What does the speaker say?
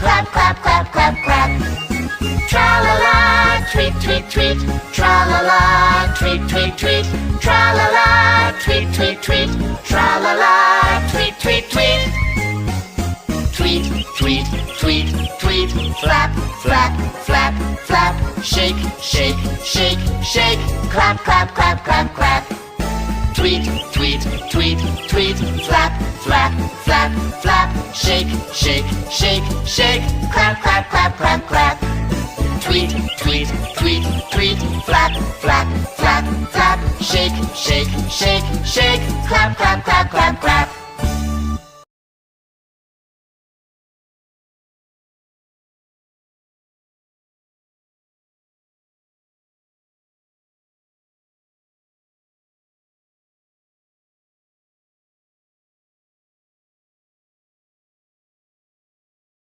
clap, clap, clap, clap, clap. Tra-la-la, tweet, tweet, tweet. Tra-la-la, tweet, tweet, tweet. Tra-la-la, tweet, tweet, tweet. Tra-la-la, tweet, tweet, tweet. Tweet, tweet, tweet, tweet. Flap, flap, flap, flap. Shake, shake, shake, shake. Clap, clap, clap, clap, clap. Tweet, tweet, tweet, tweet. Flap, flap, flap, flap. Shake, shake, shake, shake. Clap, clap, clap, clap, clap. Tweet, tweet, tweet, tweet. Flap, flap, flap, flap. Shake, shake, shake, shake. Clap, clap, clap, clap, clap.